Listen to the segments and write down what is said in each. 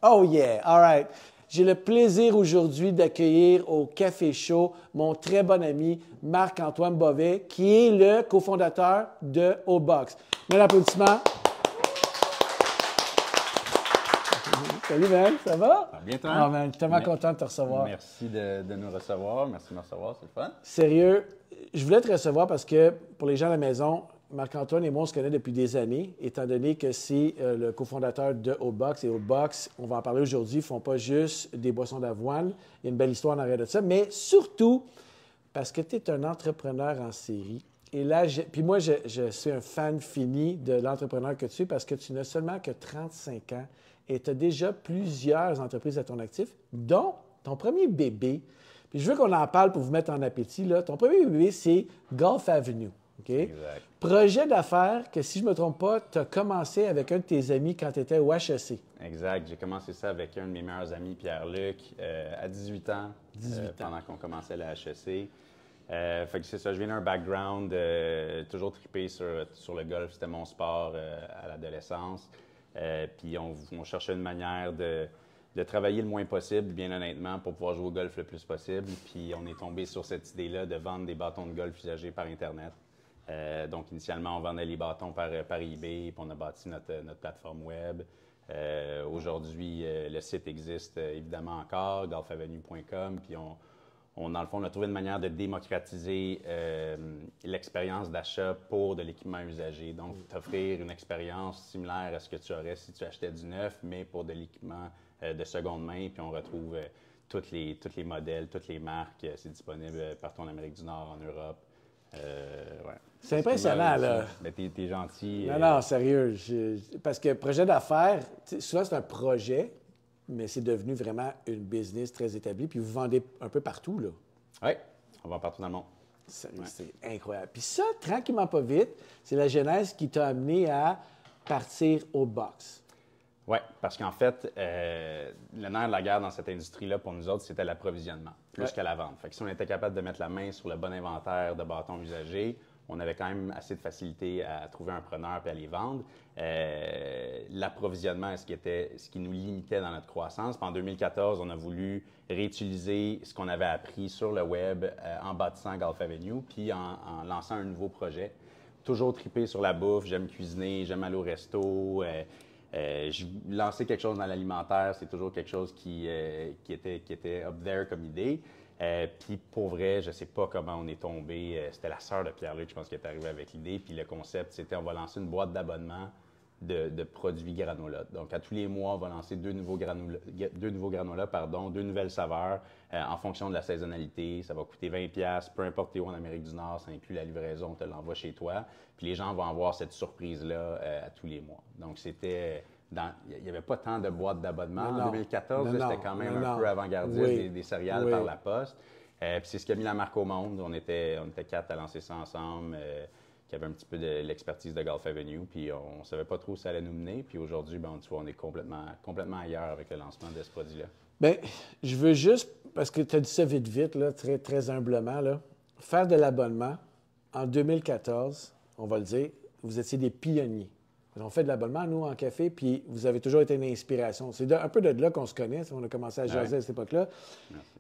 Oh yeah, all right. J'ai le plaisir aujourd'hui d'accueillir au Café Show mon très bon ami Marc-Antoine Bovet, qui est le cofondateur de O-Box. Un applaudissement. Salut, man, ça va? Bien, toi? Ah, man, je suis tellement content de te recevoir. Merci de nous recevoir. Merci de me recevoir, c'est le fun. Sérieux, je voulais te recevoir parce que pour les gens à la maison, Marc-Antoine et moi, on se connaît depuis des années, étant donné que c'est le cofondateur de O-Box. Et O-Box, on va en parler aujourd'hui, ils ne font pas juste des boissons d'avoine. Il y a une belle histoire en arrière de ça, mais surtout parce que tu es un entrepreneur en série. Et là, puis moi, je suis un fan fini de l'entrepreneur que tu es parce que tu n'as seulement que 35 ans et tu as déjà plusieurs entreprises à ton actif, dont ton premier bébé. Puis je veux qu'on en parle pour vous mettre en appétit. Là. Ton premier bébé, c'est Golf Avenue. Okay? Exact. Projet d'affaires que, si je ne me trompe pas, tu as commencé avec un de tes amis quand tu étais au HEC. Exact. J'ai commencé ça avec un de mes meilleurs amis, Pierre-Luc, à 18 ans. 18 ans. Pendant qu'on commençait la HEC. Fait que c'est ça, je viens d'un background toujours trippé sur le golf. C'était mon sport à l'adolescence. Puis on cherchait une manière de travailler le moins possible, bien honnêtement, pour pouvoir jouer au golf le plus possible. Puis on est tombé sur cette idée-là de vendre des bâtons de golf usagés par Internet. Donc, initialement, on vendait les bâtons par eBay, puis on a bâti notre plateforme web. Aujourd'hui, le site existe évidemment encore, golfavenue.com, puis dans le fond, on a trouvé une manière de démocratiser l'expérience d'achat pour de l'équipement usagé. Donc, t'offrir une expérience similaire à ce que tu aurais si tu achetais du neuf, mais pour de l'équipement de seconde main, puis on retrouve tous les modèles, toutes les marques. C'est disponible partout en Amérique du Nord, en Europe. Ouais. C'est impressionnant, là. Mais t'es gentil. Non, sérieux. Parce que projet d'affaires, souvent, c'est un projet, mais c'est devenu vraiment une business très établie. Puis vous vendez un peu partout, là. Oui, on vend partout dans le monde. Sérieux, c'est incroyable. Puis ça, tranquillement, pas vite, c'est la genèse qui t'a amené à partir O-Box. Oui, parce qu'en fait, le nerf de la guerre dans cette industrie-là, pour nous autres, c'était l'approvisionnement, plus que la vente. Fait que si on était capable de mettre la main sur le bon inventaire de bâtons usagés, on avait quand même assez de facilité à trouver un preneur et à les vendre. L'approvisionnement est ce qui nous limitait dans notre croissance. Puis en 2014, on a voulu réutiliser ce qu'on avait appris sur le web en bâtissant Golf Avenue, puis en lançant un nouveau projet. Toujours trippé sur la bouffe, j'aime cuisiner, j'aime aller au resto. Lancer quelque chose dans l'alimentaire, c'est toujours quelque chose qui était up there comme idée. Puis pour vrai, je ne sais pas comment on est tombé. C'était la sœur de Pierre-Luc, je pense, qui est arrivée avec l'idée. Puis le concept, c'était on va lancer une boîte d'abonnement de produits granola. Donc, à tous les mois, on va lancer deux nouveaux granola, deux nouvelles saveurs en fonction de la saisonnalité. Ça va coûter 20$, peu importe où en Amérique du Nord, ça inclut la livraison, on te l'envoie chez toi. Puis les gens vont avoir cette surprise-là à tous les mois. Donc, c'était... Il n'y avait pas tant de boîtes d'abonnement. En 2014, c'était quand même un peu avant-gardiste, des céréales par la poste. Puis c'est ce qui a mis la marque au monde. On était 4 à lancer ça ensemble, qui avait un petit peu de l'expertise de Golf Avenue. Puis on ne savait pas trop où ça allait nous mener. Puis aujourd'hui, tu vois, on est complètement ailleurs avec le lancement de ce produit-là. Bien, je veux juste, parce que tu as dit ça vite, là, très, très humblement, là, faire de l'abonnement en 2014, on va le dire, vous étiez des pionniers. On fait de l'abonnement, nous, en café, puis vous avez toujours été une inspiration. C'est un peu de là qu'on se connaît. On a commencé à jaser à cette époque-là.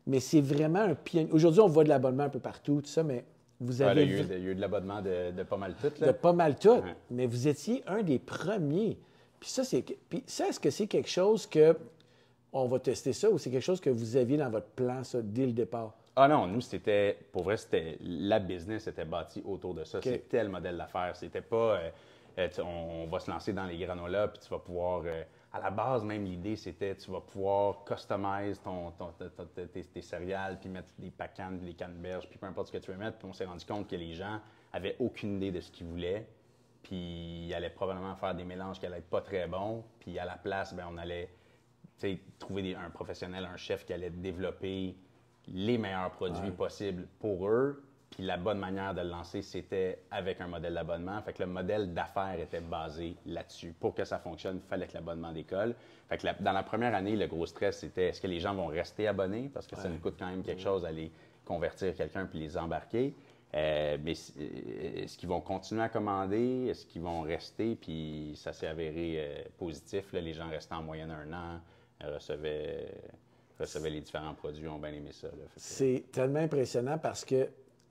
Mais c'est vraiment un pionnier. Aujourd'hui, on voit de l'abonnement un peu partout, tout ça, mais vous avez... il y a eu de l'abonnement de pas mal tout. Là. De pas mal tout. Mais vous étiez un des premiers. Puis ça, est-ce que c'est quelque chose que... On va tester ça, ou c'est quelque chose que vous aviez dans votre plan, ça, dès le départ? Ah non, nous, pour vrai, la business était bâtie autour de ça. Okay. C'était le modèle d'affaires. C'était pas... on va se lancer dans les granolas, puis tu vas pouvoir... à la base, même, l'idée, c'était tu vas pouvoir customiser tes céréales, puis mettre des pacans, des canneberges, puis peu importe ce que tu veux mettre. Puis on s'est rendu compte que les gens avaient aucune idée de ce qu'ils voulaient, puis ils allaient probablement faire des mélanges qui allaient être pas très bons. Puis à la place, bien, on allait trouver un professionnel, un chef qui allait développer les meilleurs produits possibles pour eux. Puis la bonne manière de le lancer, c'était avec un modèle d'abonnement. Fait que le modèle d'affaires était basé là-dessus. Pour que ça fonctionne, il fallait que l'abonnement décolle. Fait que dans la première année, le gros stress, c'était est-ce que les gens vont rester abonnés? Parce que ça nous coûte quand même quelque chose d'aller convertir quelqu'un puis les embarquer. Mais est-ce qu'ils vont continuer à commander? Est-ce qu'ils vont rester? Puis ça s'est avéré positif. Là, les gens restaient en moyenne 1 an. recevaient les différents produits, ont bien aimé ça. Là. C'est tellement impressionnant parce que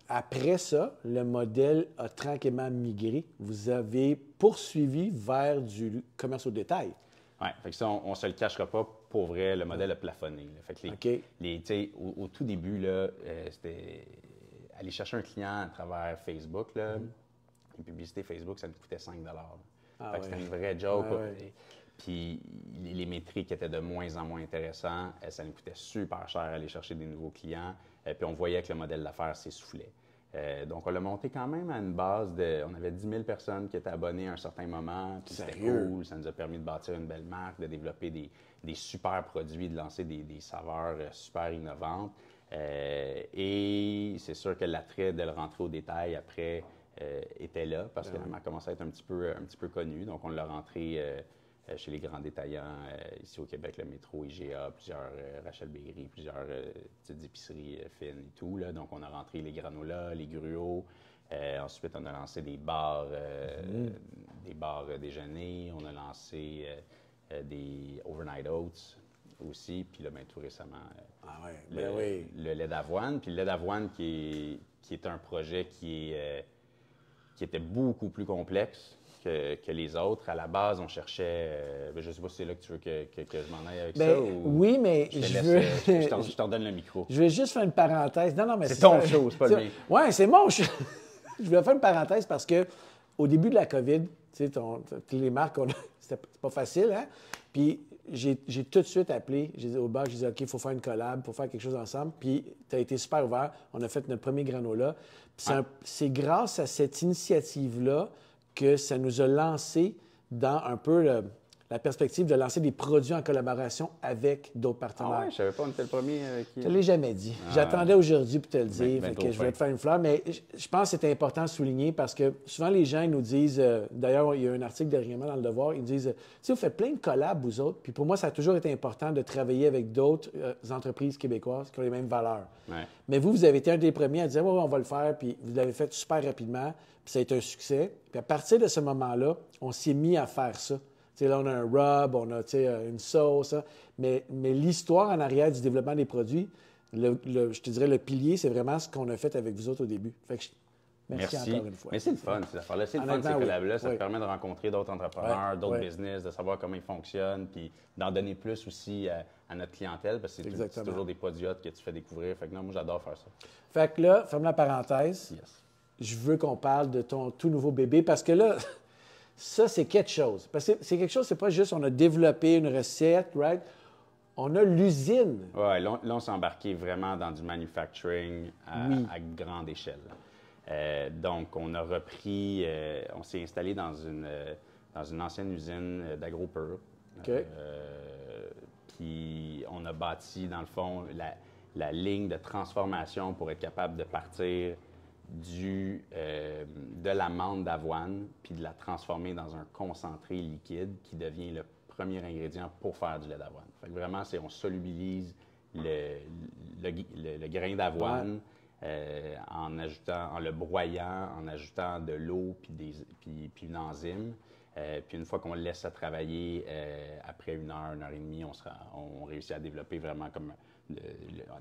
après ça, le modèle a tranquillement migré. Vous avez poursuivi vers du commerce au détail. Oui, fait que ça, on ne se le cachera pas. Pour vrai, le modèle a plafonné. Là. Fait que au tout début, là, c'était aller chercher un client à travers Facebook. Là, Une publicité Facebook, ça nous coûtait 5 fait que c'était une vraie joke. Puis les métriques étaient de moins en moins intéressantes. Ça nous coûtait super cher aller chercher des nouveaux clients. Puis on voyait que le modèle d'affaires s'essoufflait. Donc, on l'a monté quand même à une base de... On avait 10 000 personnes qui étaient abonnées à un certain moment. Puis c'était cool. Ça nous a permis de bâtir une belle marque, de développer des super produits, de lancer des saveurs super innovantes. Et c'est sûr que l'attrait de le rentrer au détail après était là parce que la marque commençait à être un petit peu connue. Donc, on l'a rentré chez les grands détaillants ici au Québec, le Métro, IGA, plusieurs Rachel Berry, plusieurs petites épiceries fines et tout. Là. Donc, on a rentré les granolas, les gruots. Ensuite, on a lancé des bars déjeuner. On a lancé des overnight oats aussi. Puis là, bien, tout récemment, le lait d'avoine. Puis le lait d'avoine qui est un projet qui était beaucoup plus complexe que les autres. À la base, on cherchait... je ne sais pas si c'est là que tu veux que je m'en aille avec ça. Ou... Oui, mais je t'en donne le micro. Je vais juste faire une parenthèse. Non, mais c'est ton show, c'est pas le mien. Oui, c'est mon show. Je vais faire une parenthèse parce que au début de la COVID, tu sais, les marques, c'était pas facile, hein? Puis j'ai tout de suite appelé, j'ai dit au bar, j'ai dit OK, il faut faire une collab, il faut faire quelque chose ensemble. Puis tu as été super ouvert. On a fait notre premier granola. Puis c'est grâce à cette initiative-là que ça nous a lancé dans un peu la perspective de lancer des produits en collaboration avec d'autres partenaires. Ah ouais, je ne savais pas, on était le premier qui... Je ne l'ai jamais dit. J'attendais aujourd'hui pour te le dire. Je vais te faire une fleur. Mais je pense que c'est important de souligner parce que souvent, les gens nous disent... D'ailleurs, il y a un article dernièrement dans Le Devoir. Ils nous disent, tu sais, vous faites plein de collabs, vous autres. Puis pour moi, ça a toujours été important de travailler avec d'autres entreprises québécoises qui ont les mêmes valeurs. Ouais. Mais vous avez été un des premiers à dire, on va le faire. Puis vous l'avez fait super rapidement. Puis ça a été un succès. Puis à partir de ce moment-là, on s'est mis à faire ça. T'sais, là, on a un rub, on a une sauce. Hein. Mais l'histoire en arrière du développement des produits, je te dirais, le pilier, c'est vraiment ce qu'on a fait avec vous autres au début. Fait que merci encore une fois. Mais c'est le fun, ces affaires-là. C'est le fun, ces collabs-là. Ça te permet de rencontrer d'autres entrepreneurs, d'autres business, de savoir comment ils fonctionnent, puis d'en donner plus aussi à notre clientèle, parce que c'est toujours des produits que tu fais découvrir. Fait que non, moi, j'adore faire ça. Fait que là, ferme la parenthèse. Yes. Je veux qu'on parle de ton tout nouveau bébé, parce que là... Ça, c'est quelque chose. Parce que c'est quelque chose, c'est pas juste on a développé une recette, right? On a l'usine. Oui, là, on s'est embarqué vraiment dans du manufacturing à grande échelle. Donc, on a repris, on s'est installé dans une ancienne usine d'AgroPur. Okay. Puis, on a bâti, dans le fond, la ligne de transformation pour être capable de partir de l'amande d'avoine, puis de la transformer dans un concentré liquide qui devient le premier ingrédient pour faire du lait d'avoine. Fait que vraiment, on solubilise le grain d'avoine en le broyant, en ajoutant de l'eau puis une enzyme. Puis une fois qu'on le laisse travailler, après 1 heure, 1 heure et demie, on réussit à développer vraiment comme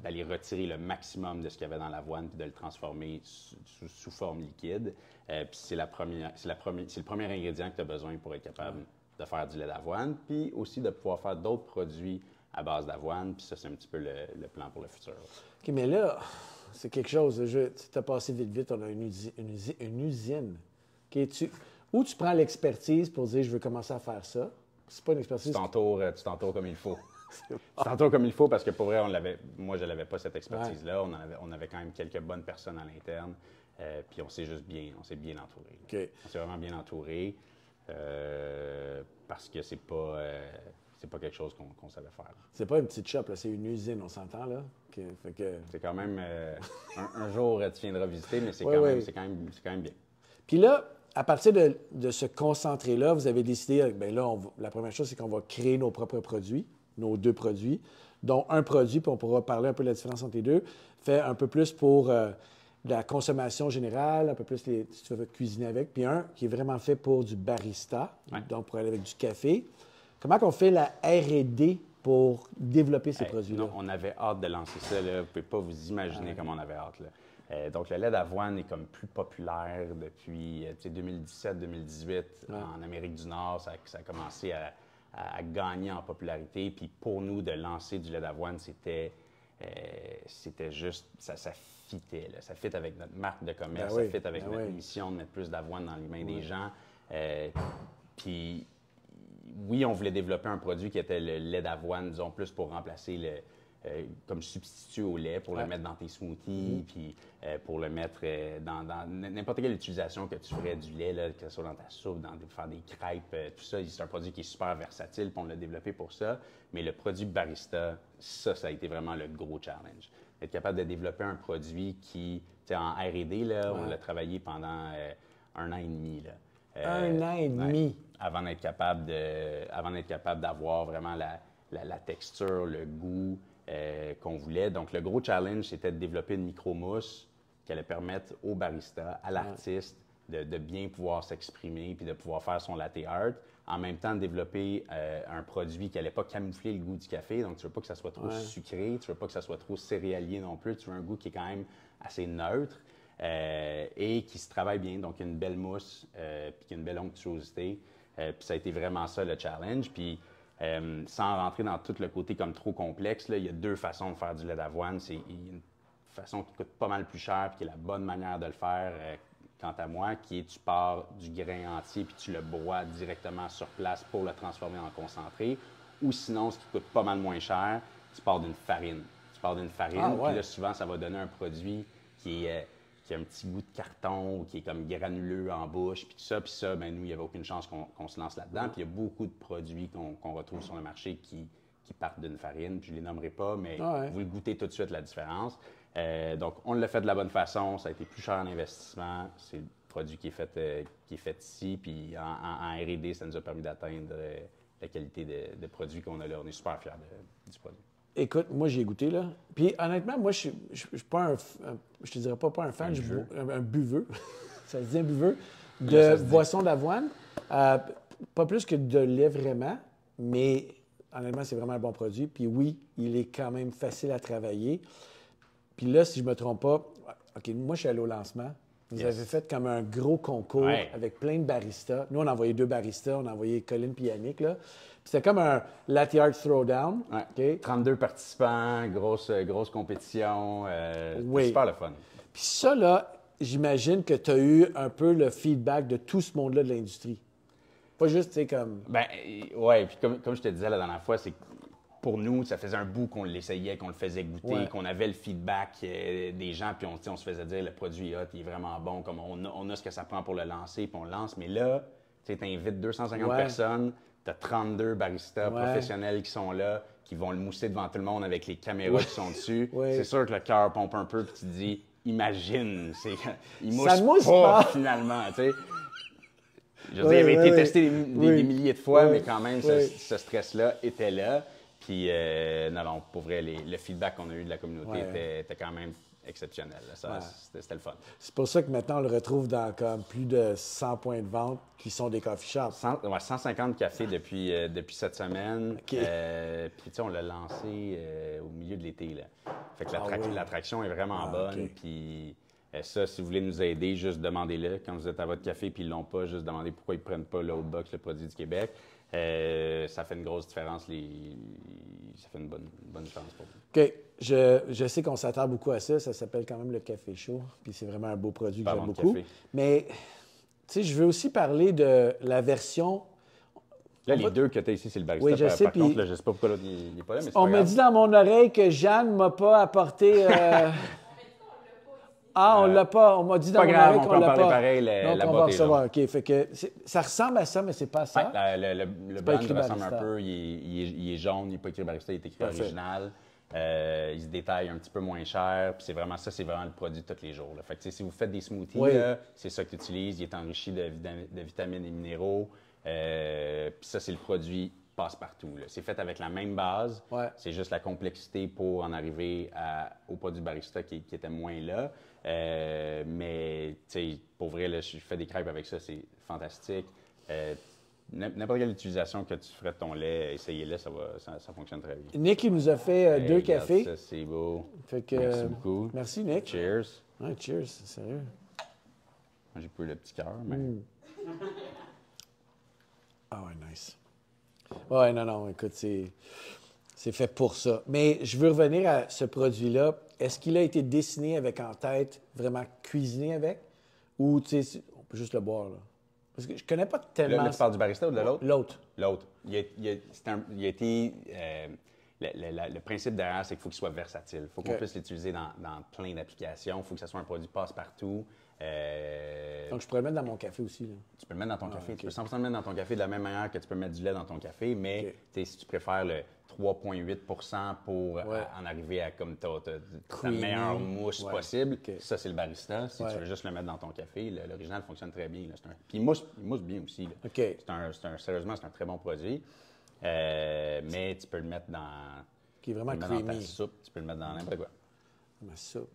d'aller retirer le maximum de ce qu'il y avait dans l'avoine puis de le transformer sous forme liquide. Puis c'est le premier ingrédient que tu as besoin pour être capable de faire du lait d'avoine, puis aussi de pouvoir faire d'autres produits à base d'avoine. Puis ça, c'est un petit peu le plan pour le futur. OK, mais là, c'est quelque chose. Tu as passé vite. On a une usine. Okay, où tu prends l'expertise pour dire, je veux commencer à faire ça. C'est pas une expertise. Tu t'entoures comme il faut. Tu t'entoures comme il faut parce que pour vrai, moi, je n'avais pas cette expertise-là. On avait quand même quelques bonnes personnes à l'interne. Puis on s'est bien entouré. Okay. On s'est vraiment bien entouré parce que c'est pas quelque chose qu'on savait faire. C'est pas une petite shop, là, c'est une usine, on s'entend, là? C'est quand même... un jour, tu viendras visiter, mais c'est quand même bien. Puis là, à partir de ce concentré-là, vous avez décidé, bien là, la première chose, c'est qu'on va créer nos propres produits, nos 2 produits, dont un produit, puis on pourra parler un peu de la différence entre les deux, fait un peu plus pour la consommation générale, un peu plus si tu veux cuisiner avec, puis un qui est vraiment fait pour du barista, donc pour aller avec du café. Comment qu'on fait la R&D pour développer ces Hey, produits-là? non, on avait hâte de lancer ça. Là. Vous ne pouvez pas vous imaginer comment on avait hâte. Là. Donc, le lait d'avoine est comme plus populaire depuis 2017-2018 en Amérique du Nord. Ça a commencé à gagner en popularité. Puis pour nous, de lancer du lait d'avoine, c'était juste, ça fitait. Là. Ça fit avec notre marque de commerce, ça fit avec notre mission de mettre plus d'avoine dans les mains des gens. Puis oui, on voulait développer un produit qui était le lait d'avoine, disons, plus pour remplacer comme substitut au lait, pour le mettre dans tes smoothies, puis pour le mettre dans n'importe quelle utilisation que tu ferais du lait, là, que ce soit dans ta soupe, faire des crêpes, tout ça. C'est un produit qui est super versatile, puis on l'a développé pour ça. Mais le produit barista, ça a été vraiment le gros challenge. Être capable de développer un produit qui, en R&D, là, on l'a travaillé pendant 1 an et demi. Là. 1 an et demi. Avant d'être capable d'avoir vraiment la texture, le goût qu'on voulait. Donc, le gros challenge, c'était de développer une micro-mousse qui allait permettre au barista, à l'artiste, de bien pouvoir s'exprimer puis de pouvoir faire son latte art. En même temps, de développer un produit qui n'allait pas camoufler le goût du café. Donc, tu ne veux pas que ça soit trop sucré, tu ne veux pas que ça soit trop céréalier non plus. Tu veux un goût qui est quand même assez neutre. Et qui se travaille bien, donc une belle mousse, puis qui a une belle onctuosité. Puis ça a été vraiment ça le challenge. Puis sans rentrer dans tout le côté comme trop complexe, là, il y a 2 façons de faire du lait d'avoine. C'est une façon qui coûte pas mal plus cher, puis qui est la bonne manière de le faire, quant à moi, qui est tu pars du grain entier, puis tu le broies directement sur place pour le transformer en concentré. Ou sinon, ce qui coûte pas mal moins cher, tu pars d'une farine. Puis là, souvent, ça va donner un produit qui a un petit goût de carton ou qui est comme granuleux en bouche, puis tout ça. Puis ça, ben nous, il n'y avait aucune chance qu'on se lance là-dedans. Puis il y a beaucoup de produits qu'on retrouve sur le marché qui partent d'une farine. Puis je ne les nommerai pas, mais vous le goûtez tout de suite la différence. Donc, on l'a fait de la bonne façon. Ça a été plus cher en investissement. C'est le produit qui est fait ici. Puis en R&D, ça nous a permis d'atteindre la qualité de produit qu'on a là. On est super fiers du produit. Écoute, moi, j'ai goûté, là. Puis, honnêtement, moi, je suis pas je te dirais pas un fan, un buveux. Ça se dit un buveux de boisson d'avoine. Pas plus que de lait, vraiment. Mais, honnêtement, c'est vraiment un bon produit. Puis oui, il est quand même facile à travailler. Puis là, si je me trompe pas, OK, moi, je suis allé au lancement. Vous avez fait comme un gros concours avec plein de baristas. Nous, on a envoyé 2 baristas. On a envoyé Colin et Yannick, là. C'était comme un latte art throwdown. Okay. 32 participants, grosse compétition. Super le fun. Puis ça, là, j'imagine que tu as eu un peu le feedback de tout ce monde-là de l'industrie. Pas juste, tu sais, comme... Ben, ouais, puis comme je te disais la dernière fois, c'est que pour nous, ça faisait un bout qu'on l'essayait, qu'on le faisait goûter, qu'on avait le feedback des gens, puis on se faisait dire le produit est hot, il est vraiment bon, comme on a ce que ça prend pour le lancer, puis on le lance. Mais là, tu invites 250 personnes, tu as 32 baristas professionnels qui sont là, qui vont le mousser devant tout le monde avec les caméras qui sont dessus. C'est sûr que le cœur pompe un peu, puis tu te dis, imagine, il mousse pas finalement, tu sais. Je veux dire, il avait été testé des milliers de fois, mais quand même, ce stress-là était là. Puis, non, pour vrai, le feedback qu'on a eu de la communauté était quand même exceptionnel. C'était le fun. C'est pour ça que maintenant, on le retrouve dans comme plus de 100 points de vente qui sont des coffee shops. 150 cafés depuis cette semaine. Puis, tu sais, on l'a lancé au milieu de l'été. Là. Fait que l'attraction est vraiment bonne. Puis, ça, si vous voulez nous aider, juste demandez-le. Quand vous êtes à votre café et ils ne l'ont pas, juste demandez pourquoi ils ne prennent pas le Outbox, le produit du Québec. Ça fait une grosse différence. Ça fait une bonne différence pour vous. OK. Je sais qu'on s'attend beaucoup à ça. Ça s'appelle quand même le Café Chaud. Puis c'est vraiment un beau produit que j'aime beaucoup. Café. Mais, tu sais, je veux aussi parler de la version... Là, les 2 que tu as ici, c'est le barista. Oui, je sais. Par contre, là, je ne sais pas pourquoi l'autre n'est pas là, mais c'est on m'a dit dans mon oreille que Jeanne ne m'a pas apporté... on l'a pas. On m'a dit dans mon oreille qu'on l'a pas. Pareil, la boîte est là. OK. Fait que ça ressemble à ça, mais c'est pas ça. Le brand ressemble un peu. Il est jaune, il n'est pas écrit barista, il est écrit original. Il se détaille un petit peu moins cher. Puis c'est vraiment ça, c'est vraiment le produit de tous les jours. Là. Fait que si vous faites des smoothies, c'est ça que tu utilises. Il est enrichi de vitamines et minéraux. Puis ça, c'est le produit passe-partout. C'est fait avec la même base. C'est juste la complexité pour en arriver au produit barista qui était moins là. Mais, tu sais, pour vrai, là, je fais des crêpes avec ça, c'est fantastique. N'importe quelle utilisation que tu ferais de ton lait, essayez-le, ça fonctionne très bien. Nick, il nous a fait 2 cafés. Ça, c'est beau. Fait que, Merci beaucoup. Merci, Nick. Cheers. Ouais, cheers, sérieux. Moi, j'ai pas eu le petit cœur, mais... Ah ouais, nice. Ouais, non, écoute, c'est fait pour ça. Mais je veux revenir à ce produit-là. Est-ce qu'il a été dessiné avec en tête, vraiment cuisiné avec? Ou, tu sais, on peut juste le boire, là? Parce que je connais pas tellement... Là, tu parles du barista ou de l'autre? L'autre. L'autre. Il a été... le principe derrière, c'est qu'il faut qu'il soit versatile. Il faut qu'on puisse l'utiliser dans plein d'applications. Il faut que ce soit un produit passe-partout. Donc, je pourrais le mettre dans mon café aussi, là. Tu peux le mettre dans ton café. Okay. Tu peux 100% le mettre dans ton café de la même manière que tu peux mettre du lait dans ton café, mais si tu préfères le 3,8 pour en arriver à comme ta meilleure mousse possible, ça, c'est le barista. Si tu veux juste le mettre dans ton café, l'original fonctionne très bien. Là. Puis il mousse bien aussi. Là. Sérieusement, c'est un très bon produit. Mais tu peux le mettre dans... Qui est vraiment creamy. Dans ta soupe, tu peux le mettre dans n'importe quoi.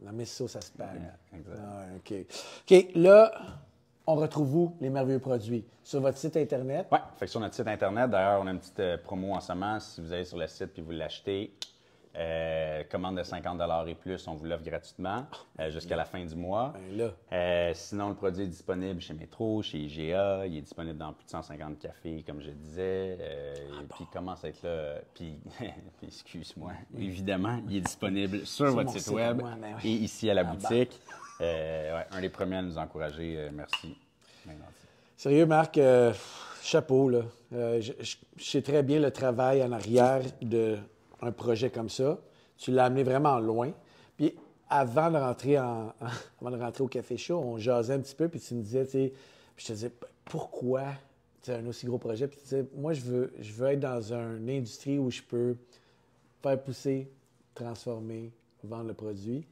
Dans mes sauces à spag. Exact. OK, là, on retrouve où les merveilleux produits? Sur votre site Internet? Oui, fait que sur notre site Internet, d'ailleurs, on a une petite promo en ce moment. Si vous allez sur le site puis vous l'achetez, commande de 50 $ et plus, on vous l'offre gratuitement jusqu'à la fin du mois. Sinon, le produit est disponible chez Métro, chez IGA. Il est disponible dans plus de 150 cafés, comme je disais. Puis il commence à être là. Puis excuse-moi, évidemment, il est disponible sur votre site web et ici à la boutique. Un des premiers à nous encourager. Merci. Sérieux, Marc, chapeau, là. Je sais très bien le travail en arrière d'un projet comme ça. Tu l'as amené vraiment loin. Puis avant de rentrer au Café Chaud, on jasait un petit peu, puis tu me disais, tu sais, je te disais, pourquoi un aussi gros projet? Puis tu disais, moi, je veux être dans une industrie où je peux faire pousser, transformer, vendre le produit.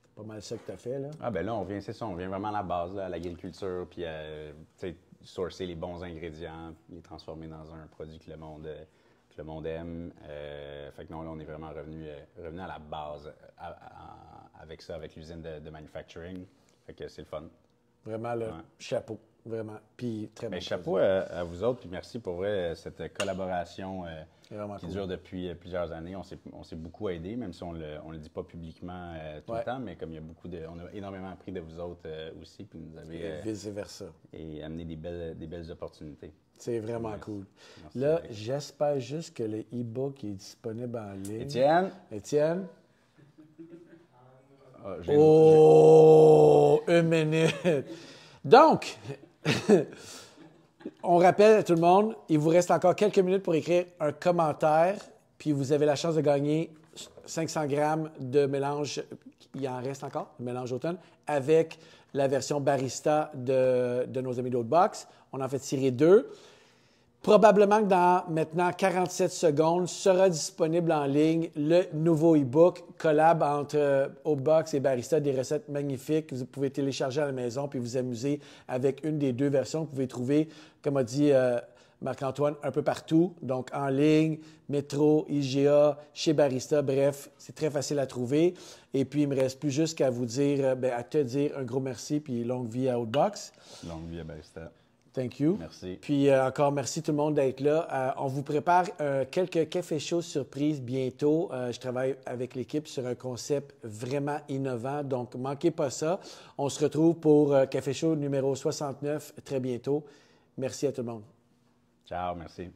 C'est pas mal ça que tu as fait, là. Ah, ben là, on vient vraiment à la base, là, à l'agriculture, puis sourcer les bons ingrédients, les transformer dans un produit que le monde aime. Fait que non, là, on est vraiment revenu à la base avec ça, avec l'usine de manufacturing. Fait que c'est le fun. Vraiment, le chapeau. Vraiment. Puis très bon. Chapeau à vous autres, puis merci pour vrai, cette collaboration qui dure depuis plusieurs années. On s'est beaucoup aidés, même si on le dit pas publiquement tout le temps, mais comme il y a on a énormément appris de vous autres aussi, puis vous avez vice-versa. Et amené des belles opportunités. C'est vraiment cool. Merci, là, j'espère juste que le e-book est disponible en ligne. Étienne? Une minute! Donc, on rappelle à tout le monde, il vous reste encore quelques minutes pour écrire un commentaire, puis vous avez la chance de gagner 500 grammes de mélange, il en reste encore, de mélange automne, avec la version barista de nos amis d'Oatbox. On en fait tirer 2. Probablement que dans maintenant 47 secondes sera disponible en ligne le nouveau e-book collab entre Oatbox et Barista, des recettes magnifiques que vous pouvez télécharger à la maison puis vous amuser avec une des 2 versions que vous pouvez trouver, comme a dit Marc-Antoine, un peu partout. Donc en ligne, Métro, IGA, chez Barista, bref, c'est très facile à trouver. Et puis il ne me reste plus juste qu'à vous dire, à te dire un gros merci puis longue vie à Oatbox. Longue vie à Barista. Thank you. Merci. Puis encore merci tout le monde d'être là. On vous prépare quelques cafés chauds surprises bientôt. Je travaille avec l'équipe sur un concept vraiment innovant, donc manquez pas ça. On se retrouve pour Café chaud numéro 69 très bientôt. Merci à tout le monde. Ciao, merci.